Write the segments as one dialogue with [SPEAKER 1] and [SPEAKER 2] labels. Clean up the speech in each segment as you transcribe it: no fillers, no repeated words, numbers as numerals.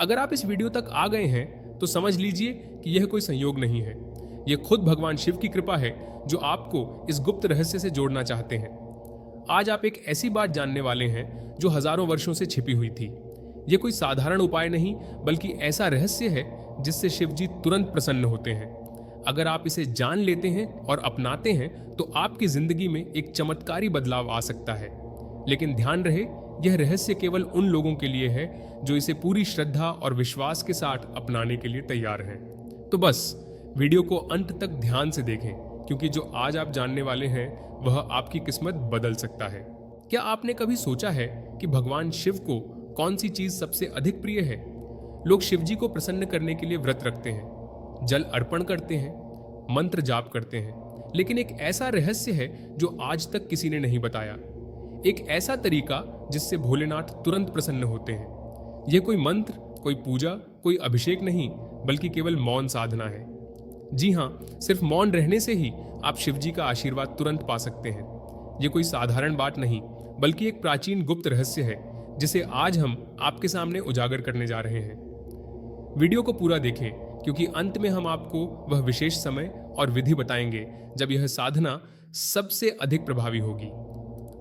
[SPEAKER 1] अगर आप इस वीडियो तक आ गए हैं तो समझ लीजिए कि यह कोई संयोग नहीं है। यह खुद भगवान शिव की कृपा है जो आपको इस गुप्त रहस्य से जोड़ना चाहते हैं। आज आप एक ऐसी बात जानने वाले हैं जो हजारों वर्षों से छिपी हुई थी। यह कोई साधारण उपाय नहीं बल्कि ऐसा रहस्य है जिससे शिव जी तुरंत प्रसन्न होते हैं। अगर आप इसे जान लेते हैं और अपनाते हैं तो आपकी जिंदगी में एक चमत्कारी बदलाव आ सकता है। लेकिन ध्यान रहे, यह रहस्य केवल उन लोगों के लिए है जो इसे पूरी श्रद्धा और विश्वास के साथ अपनाने के लिए तैयार हैं। तो बस वीडियो को अंत तक ध्यान से देखें, क्योंकि जो आज आप जानने वाले हैं वह आपकी किस्मत बदल सकता है। क्या आपने कभी सोचा है कि भगवान शिव को कौन सी चीज सबसे अधिक प्रिय है? लोग शिव जी को प्रसन्न करने के लिए व्रत रखते हैं, जल अर्पण करते हैं, मंत्र जाप करते हैं, लेकिन एक ऐसा रहस्य है जो आज तक किसी ने नहीं बताया। एक ऐसा तरीका जिससे भोलेनाथ तुरंत प्रसन्न होते हैं। यह कोई मंत्र, कोई पूजा, कोई अभिषेक नहीं, बल्कि केवल मौन साधना है। जी हाँ, सिर्फ मौन रहने से ही आप शिव जी का आशीर्वाद तुरंत पा सकते हैं। यह कोई साधारण बात नहीं, बल्कि एक प्राचीन गुप्त रहस्य है जिसे आज हम आपके सामने उजागर करने जा रहे हैं। वीडियो को पूरा देखें, क्योंकि अंत में हम आपको वह विशेष समय और विधि बताएंगे जब यह साधना सबसे अधिक प्रभावी होगी।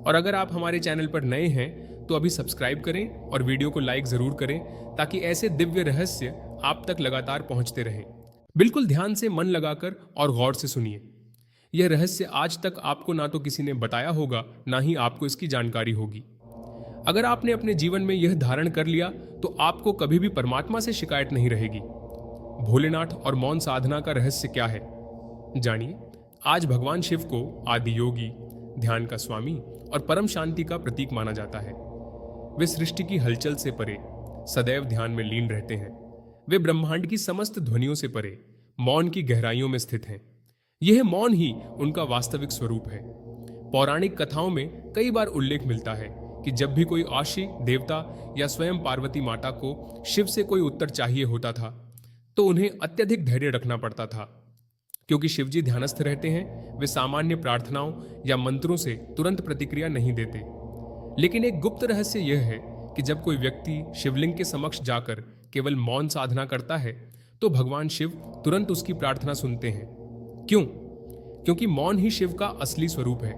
[SPEAKER 1] और अगर आप हमारे चैनल पर नए हैं तो अभी सब्सक्राइब करें और वीडियो को लाइक जरूर करें, ताकि ऐसे दिव्य रहस्य आप तक लगातार पहुंचते रहें। बिल्कुल ध्यान से मन लगाकर और गौर से सुनिए। यह रहस्य आज तक आपको ना तो किसी ने बताया होगा, ना ही आपको इसकी जानकारी होगी। अगर आपने अपने जीवन में यह धारण कर लिया तो आपको कभी भी परमात्मा से शिकायत नहीं रहेगी। भोलेनाथ और मौन साधना का रहस्य क्या है, जानिए। आज भगवान शिव को आदि योगी, ध्यान का स्वामी और परम शांति का प्रतीक माना जाता है। वे सृष्टि की हलचल से परे सदैव ध्यान में लीन रहते हैं। वे ब्रह्मांड की समस्त ध्वनियों से परे मौन की गहराइयों में स्थित हैं। यह मौन ही उनका वास्तविक स्वरूप है। पौराणिक कथाओं में कई बार उल्लेख मिलता है कि जब भी कोई आशी देवता या स्वयं पार्वती माता को शिव से कोई उत्तर चाहिए होता था तो उन्हें अत्यधिक धैर्य रखना पड़ता था, क्योंकि शिवजी ध्यानस्थ रहते हैं। वे सामान्य प्रार्थनाओं या मंत्रों से तुरंत प्रतिक्रिया नहीं देते। लेकिन एक गुप्त रहस्य यह है कि जब कोई व्यक्ति शिवलिंग के समक्ष जाकर केवल मौन साधना करता है तो भगवान शिव तुरंत उसकी प्रार्थना सुनते हैं। क्यों? क्योंकि मौन ही शिव का असली स्वरूप है।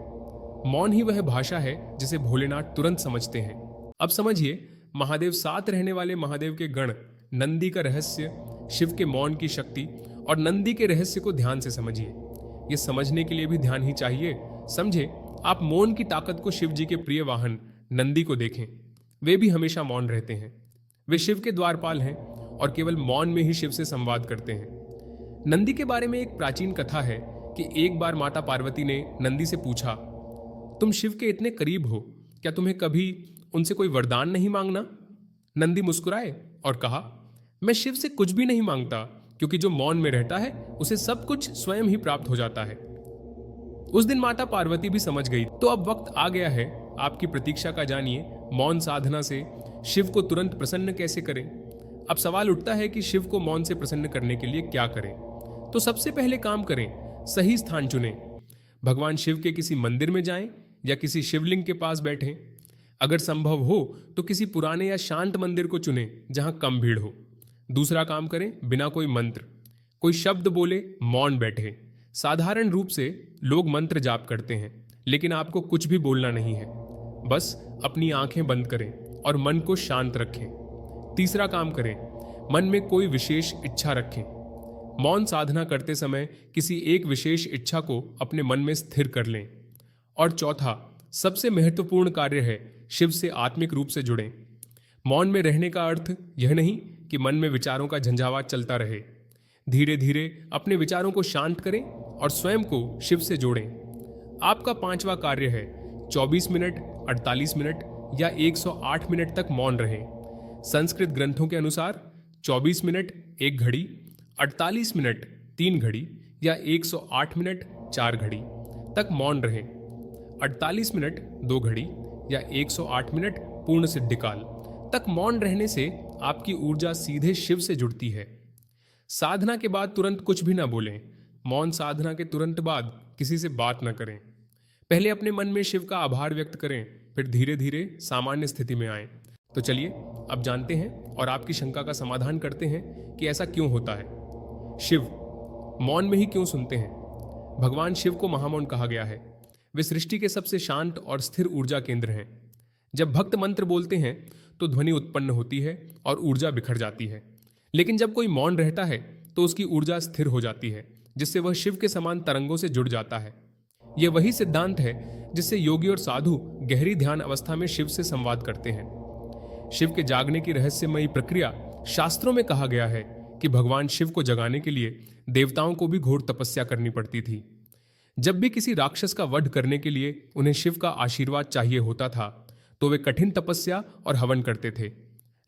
[SPEAKER 1] मौन ही वह भाषा है जिसे भोलेनाथ तुरंत समझते हैं। अब समझिए, महादेव साथ रहने वाले महादेव के गण, नंदी का रहस्य, शिव के मौन की शक्ति और नंदी के रहस्य को ध्यान से समझिए। ये समझने के लिए भी ध्यान ही चाहिए। समझे, आप मौन की ताकत को शिव जी के प्रिय वाहन नंदी को देखें। वे भी हमेशा मौन रहते हैं। वे शिव के द्वारपाल हैं और केवल मौन में ही शिव से संवाद करते हैं। नंदी के बारे में एक प्राचीन कथा है कि एक बार माता पार्वती ने नंदी से पूछा, तुम शिव के इतने करीब हो, क्या तुम्हें कभी उनसे कोई वरदान नहीं मांगना? नंदी मुस्कुराए और कहा, मैं शिव से कुछ भी नहीं मांगता, क्योंकि जो मौन में रहता है उसे सब कुछ स्वयं ही प्राप्त हो जाता है। उस दिन माता पार्वती भी समझ गई। तो अब वक्त आ गया है आपकी प्रतीक्षा का। जानिए, मौन साधना से शिव को तुरंत प्रसन्न कैसे करें। अब सवाल उठता है कि शिव को मौन से प्रसन्न करने के लिए क्या करें। तो सबसे पहले काम करें, सही स्थान चुनें। भगवान शिव के किसी मंदिर में जाएं या किसी शिवलिंग के पास बैठें। अगर संभव हो तो किसी पुराने या शांत मंदिर को चुनें जहां कम भीड़ हो। दूसरा काम करें, बिना कोई मंत्र, कोई शब्द बोले मौन बैठे। साधारण रूप से लोग मंत्र जाप करते हैं, लेकिन आपको कुछ भी बोलना नहीं है। बस अपनी आंखें बंद करें और मन को शांत रखें। तीसरा काम करें, मन में कोई विशेष इच्छा रखें। मौन साधना करते समय किसी एक विशेष इच्छा को अपने मन में स्थिर कर लें। और चौथा, सबसे महत्वपूर्ण कार्य है, शिव से आत्मिक रूप से जुड़ें। मौन में रहने का अर्थ यह नहीं कि मन में विचारों का झंझावात चलता रहे। धीरे धीरे अपने विचारों को शांत करें और स्वयं को शिव से जोड़ें। आपका पांचवा कार्य है 24 मिनट, 48 मिनट या 108 मिनट तक मौन रहें। संस्कृत ग्रंथों के अनुसार 24 मिनट 1 घड़ी, 48 मिनट 3 घड़ी या 108 मिनट 4 घड़ी तक मौन रहें। 48 मिनट 2 घड़ी या 108 मिनट पूर्ण सिद्धिकाल तक मौन रहने से आपकी ऊर्जा सीधे शिव से जुड़ती है। साधना के बाद तुरंत कुछ भी ना बोलें। मौन साधना के तुरंत बाद किसी से बात न करें। पहले अपने मन में शिव का आभार व्यक्त करें, फिर धीरे धीरे सामान्य स्थिति में आएं। तो चलिए अब जानते हैं और आपकी शंका का समाधान करते हैं कि ऐसा क्यों होता है। शिव मौन में ही क्यों सुनते हैं? भगवान शिव को महामौन कहा गया है। वे सृष्टि के सबसे शांत और स्थिर ऊर्जा केंद्र हैं। जब भक्त मंत्र बोलते हैं तो ध्वनि उत्पन्न होती है और ऊर्जा बिखर जाती है, लेकिन जब कोई मौन रहता है तो उसकी ऊर्जा स्थिर हो जाती है, जिससे वह शिव के समान तरंगों से जुड़ जाता है। यह वही सिद्धांत है जिससे योगी और साधु गहरी ध्यान अवस्था में शिव से संवाद करते हैं। शिव के जागने की रहस्यमयी प्रक्रिया शास्त्रों में कहा गया है कि भगवान शिव को जगाने के लिए देवताओं को भी घोर तपस्या करनी पड़ती थी। जब भी किसी राक्षस का वध करने के लिए उन्हें शिव का आशीर्वाद चाहिए होता था तो वे कठिन तपस्या और हवन करते थे।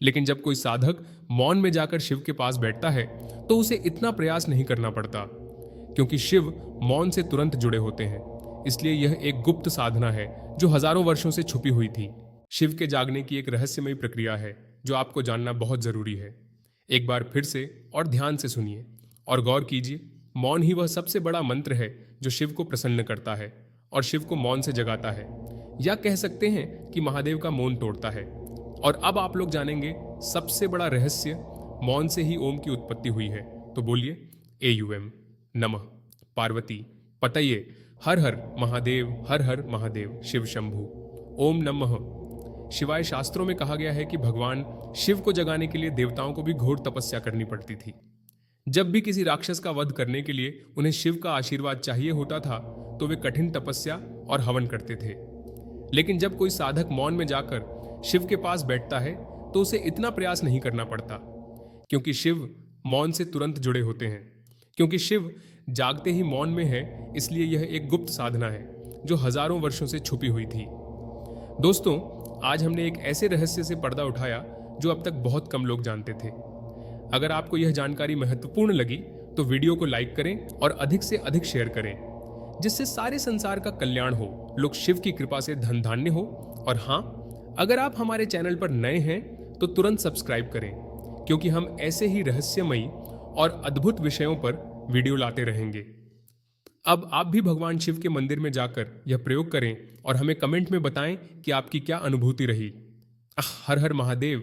[SPEAKER 1] लेकिन जब कोई साधक मौन में जाकर शिव के पास बैठता है तो उसे इतना प्रयास नहीं करना पड़ता, क्योंकि शिव मौन से तुरंत जुड़े होते हैं। इसलिए यह एक गुप्त साधना है जो हजारों वर्षों से छुपी हुई थी। शिव के जागने की एक रहस्यमयी प्रक्रिया है जो आपको जानना बहुत जरूरी है। एक बार फिर से और ध्यान से सुनिए और गौर कीजिए। मौन ही वह सबसे बड़ा मंत्र है जो शिव को प्रसन्न करता है और शिव को मौन से जगाता है, या कह सकते हैं कि महादेव का मौन तोड़ता है। और अब आप लोग जानेंगे सबसे बड़ा रहस्य, मौन से ही ओम की उत्पत्ति हुई है। तो बोलिए AUM नमः पार्वती पतये हर हर महादेव, हर हर महादेव, शिव शंभु। ओम नमः शिवाय शास्त्रों में कहा गया है कि भगवान शिव को जगाने के लिए देवताओं को भी घोर तपस्या करनी पड़ती थी। जब भी किसी राक्षस का वध करने के लिए उन्हें शिव का आशीर्वाद चाहिए होता था तो वे कठिन तपस्या और हवन करते थे। लेकिन जब कोई साधक मौन में जाकर शिव के पास बैठता है तो उसे इतना प्रयास नहीं करना पड़ता, क्योंकि शिव मौन से तुरंत जुड़े होते हैं। क्योंकि शिव जागते ही मौन में है, इसलिए यह एक गुप्त साधना है जो हजारों वर्षों से छुपी हुई थी। दोस्तों, आज हमने एक ऐसे रहस्य से पर्दा उठाया जो अब तक बहुत कम लोग जानते थे। अगर आपको यह जानकारी महत्वपूर्ण लगी तो वीडियो को लाइक करें और अधिक से अधिक शेयर करें, जिससे सारे संसार का कल्याण हो, लोग शिव की कृपा से धन धान्य हो। और हाँ, अगर आप हमारे चैनल पर नए हैं तो तुरंत सब्सक्राइब करें, क्योंकि हम ऐसे ही रहस्यमयी और अद्भुत विषयों पर वीडियो लाते रहेंगे। अब आप भी भगवान शिव के मंदिर में जाकर यह प्रयोग करें और हमें कमेंट में बताएं कि आपकी क्या अनुभूति रही। हर हर महादेव।